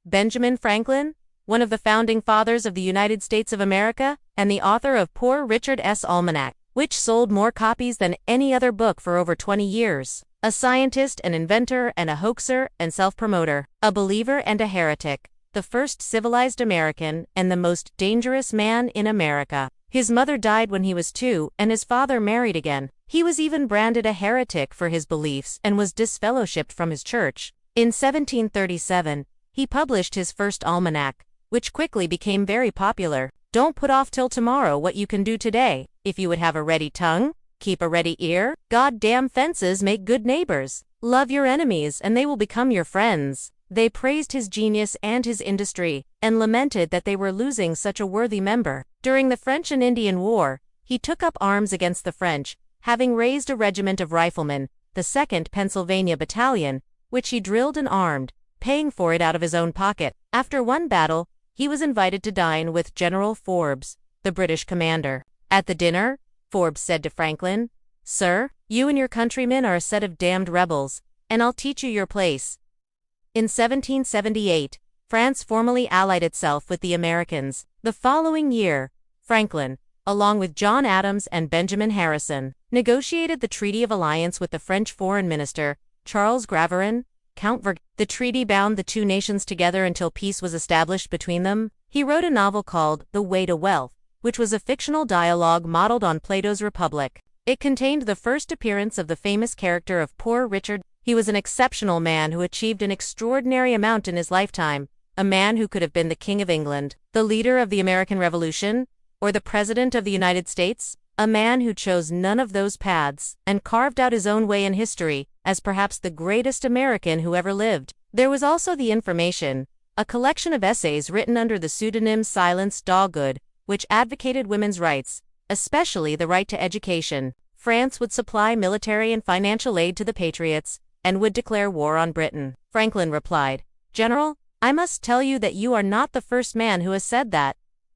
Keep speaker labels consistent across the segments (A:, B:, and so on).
A: Benjamin Franklin, one of the founding fathers of the United States of America, and the author of Poor Richard's Almanac, which sold more copies than any other book for over 20 years. A scientist, an inventor, and a hoaxer and self-promoter. A believer and a heretic. The first civilized American and the most dangerous man in America. His mother died when he was 2, and his father married again. He was even branded a heretic for his beliefs and was disfellowshipped from his church. In 1737, he published his first almanac, which quickly became very popular. Don't put off till tomorrow what you can do today. If you would have a ready tongue, keep a ready ear. Goddamn fences make good neighbors. Love your enemies and they will become your friends. They praised his genius and his industry, and lamented that they were losing such a worthy member. During the French and Indian War, he took up arms against the French, having raised a regiment of riflemen, the 2nd Pennsylvania Battalion, which he drilled and armed, paying for it out of his own pocket. After one battle, he was invited to dine with General Forbes, the British commander. At the dinner, Forbes said to Franklin, "Sir, you and your countrymen are a set of damned rebels, and I'll teach you your place." In 1778, France formally allied itself with the Americans. The following year, Franklin, along with John Adams and Benjamin Harrison, negotiated the Treaty of Alliance with the French Foreign Minister, Charles Graverin, Count Verg. The treaty bound the two nations together until peace was established between them. He wrote a novel called The Way to Wealth, which was a fictional dialogue modeled on Plato's Republic. It contained the first appearance of the famous character of Poor Richard. He was an exceptional man who achieved an extraordinary amount in his lifetime, a man who could have been the King of England, the leader of the American Revolution, or the President of the United States, a man who chose none of those paths and carved out his own way in history as perhaps the greatest American who ever lived. There was also The Information, a collection of essays written under the pseudonym Silence Doggood, which advocated women's rights, especially the right to education. France would supply military and financial aid to the patriots, and would declare war on Britain. Franklin replied, "General, I must tell you that you are not the first man who has said that.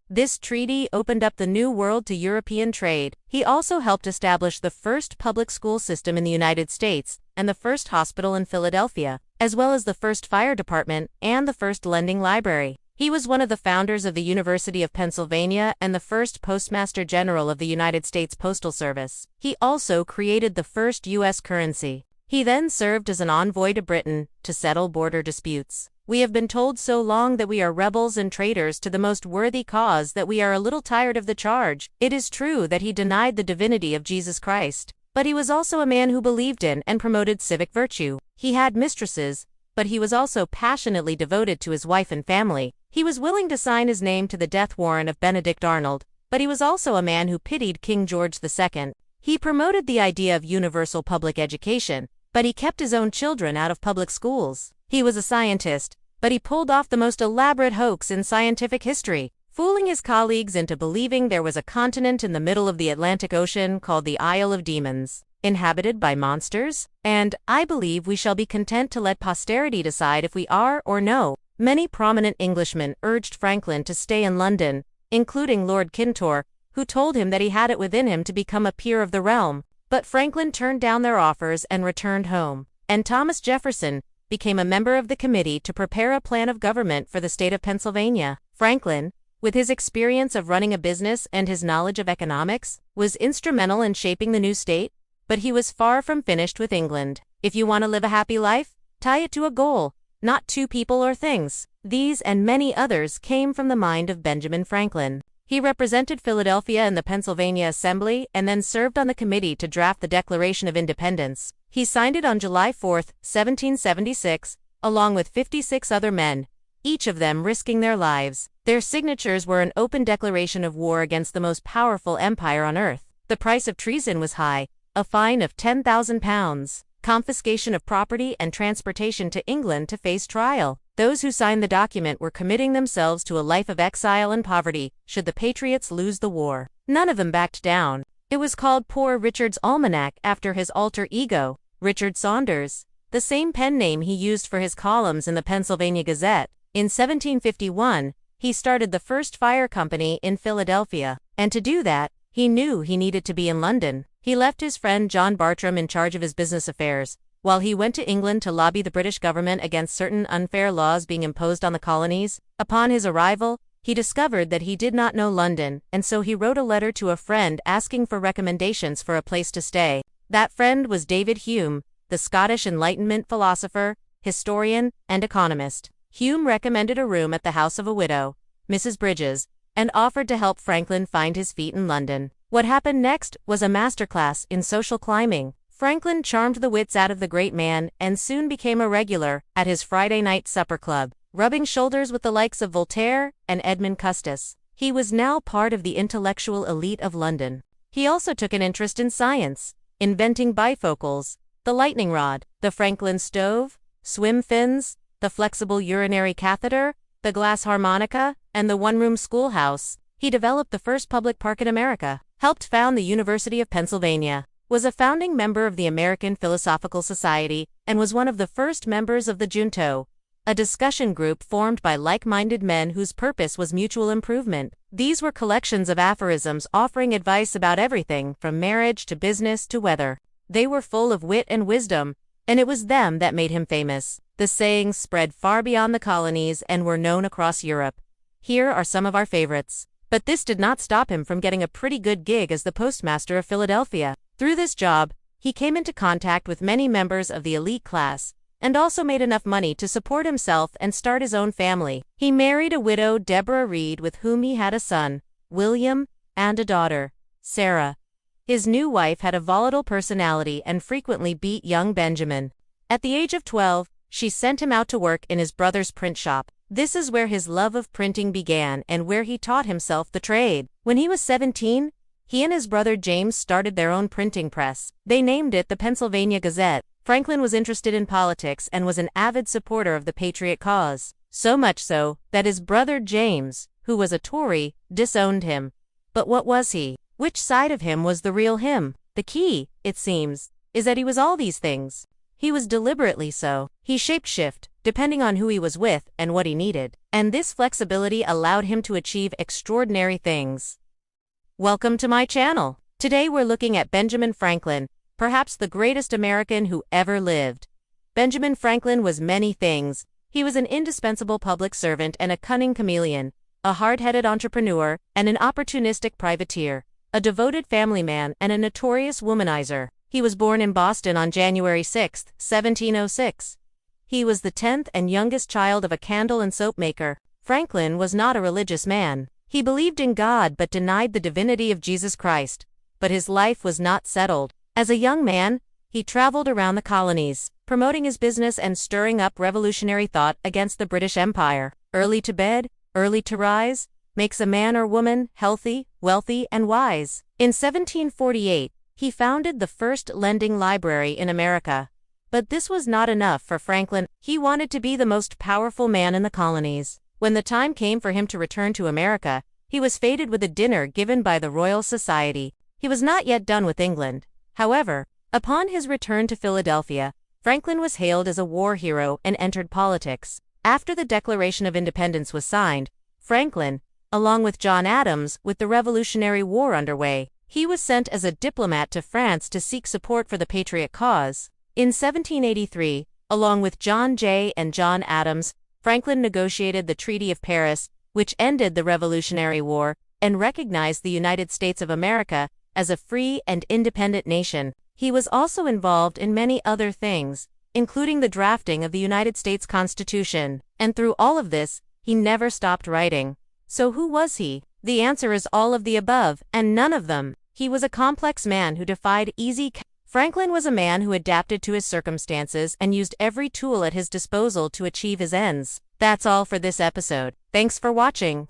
A: This treaty opened up the New World to European trade." He also helped establish the first public school system in the United States, and the first hospital in Philadelphia, as well as the first fire department and the first lending library. He was one of the founders of the University of Pennsylvania and the first Postmaster General of the United States Postal Service. He also created the first U.S. currency. He then served as an envoy to Britain to settle border disputes. "We have been told so long that we are rebels and traitors to the most worthy cause that we are a little tired of the charge." It is true that he denied the divinity of Jesus Christ, but he was also a man who believed in and promoted civic virtue. He had mistresses, but he was also passionately devoted to his wife and family. He was willing to sign his name to the death warrant of Benedict Arnold, but he was also a man who pitied King George II. He promoted the idea of universal public education, but he kept his own children out of public schools. He was a scientist, but he pulled off the most elaborate hoax in scientific history, fooling his colleagues into believing there was a continent in the middle of the Atlantic Ocean called the Isle of Demons, inhabited by monsters. And I believe we shall be content to let posterity decide if we are or no. Many prominent Englishmen urged Franklin to stay in London, including Lord Kintore, who told him that he had it within him to become a peer of the realm. But Franklin turned down their offers and returned home. And Thomas Jefferson became a member of the committee to prepare a plan of government for the state of Pennsylvania. Franklin, with his experience of running a business and his knowledge of economics, was instrumental in shaping the new state, but he was far from finished with England. If you want to live a happy life, tie it to a goal, not two people or things. These and many others came from the mind of Benjamin Franklin. He represented Philadelphia in the Pennsylvania Assembly and then served on the committee to draft the Declaration of Independence. He signed it on July 4, 1776, along with 56 other men, each of them risking their lives. Their signatures were an open declaration of war against the most powerful empire on earth. The price of treason was high, a fine of £10,000, confiscation of property and transportation to England to face trial. Those who signed the document were committing themselves to a life of exile and poverty should the Patriots lose the war. None of them backed down. It was called Poor Richard's Almanac after his alter ego, Richard Saunders, the same pen name he used for his columns in the Pennsylvania Gazette. In 1751, he started the first fire company in Philadelphia, and to do that, he knew he needed to be in London. He left his friend John Bartram in charge of his business affairs, While he went to England to lobby the British government against certain unfair laws being imposed on the colonies, upon his arrival, he discovered that he did not know London, and so he wrote a letter to a friend asking for recommendations for a place to stay. That friend was David Hume, the Scottish Enlightenment philosopher, historian, and economist. Hume recommended a room at the house of a widow, Mrs. Bridges, and offered to help Franklin find his feet in London. What happened next was a masterclass in social climbing. Franklin charmed the wits out of the great man and soon became a regular at his Friday night supper club, rubbing shoulders with the likes of Voltaire and Edmund Custis. He was now part of the intellectual elite of London. He also took an interest in science, inventing bifocals, the lightning rod, the Franklin stove, swim fins, the flexible urinary catheter, the glass harmonica, and the one-room schoolhouse. He developed the first public park in America, helped found the University of Pennsylvania, was a founding member of the American Philosophical Society, and was one of the first members of the Junto, a discussion group formed by like-minded men whose purpose was mutual improvement. These were collections of aphorisms offering advice about everything from marriage to business to weather. They were full of wit and wisdom, and it was them that made him famous. The sayings spread far beyond the colonies and were known across Europe. Here are some of our favorites. But this did not stop him from getting a pretty good gig as the postmaster of Philadelphia. Through this job, he came into contact with many members of the elite class, and also made enough money to support himself and start his own family. He married a widow, Deborah Reed, with whom he had a son, William, and a daughter, Sarah. His new wife had a volatile personality and frequently beat young Benjamin. At the age of 12, she sent him out to work in his brother's print shop. This is where his love of printing began and where he taught himself the trade. When he was 17, he and his brother James started their own printing press. They named it the Pennsylvania Gazette. Franklin was interested in politics and was an avid supporter of the patriot cause. So much so that his brother James, who was a Tory, disowned him. But what was he? Which side of him was the real him? The key, it seems, is that he was all these things. He was deliberately so. He shapeshift, depending on who he was with and what he needed. And this flexibility allowed him to achieve extraordinary things. Welcome to my channel. Today we're looking at Benjamin Franklin, perhaps the greatest American who ever lived. Benjamin Franklin was many things. He was an indispensable public servant and a cunning chameleon, a hard-headed entrepreneur and an opportunistic privateer, a devoted family man and a notorious womanizer. He was born in Boston on January 6, 1706. He was the 10th and youngest child of a candle and soap maker. Franklin was not a religious man. He believed in God but denied the divinity of Jesus Christ. But his life was not settled. As a young man, he traveled around the colonies, promoting his business and stirring up revolutionary thought against the British Empire. Early to bed, early to rise, makes a man or woman healthy, wealthy, and wise. In 1748, he founded the first lending library in America. But this was not enough for Franklin. He wanted to be the most powerful man in the colonies. When the time came for him to return to America, he was feted with a dinner given by the Royal Society. He was not yet done with England. However, upon his return to Philadelphia, Franklin was hailed as a war hero and entered politics. After the Declaration of Independence was signed, Franklin, along with John Adams, with the Revolutionary War underway, he was sent as a diplomat to France to seek support for the patriot cause. In 1783, along with John Jay and John Adams, Franklin negotiated the Treaty of Paris, which ended the Revolutionary War and recognized the United States of America as a free and independent nation. He was also involved in many other things, including the drafting of the United States Constitution. And through all of this, he never stopped writing. So who was he? The answer is all of the above, and none of them. He was a complex man who defied Franklin was a man who adapted to his circumstances and used every tool at his disposal to achieve his ends. That's all for this episode. Thanks for watching.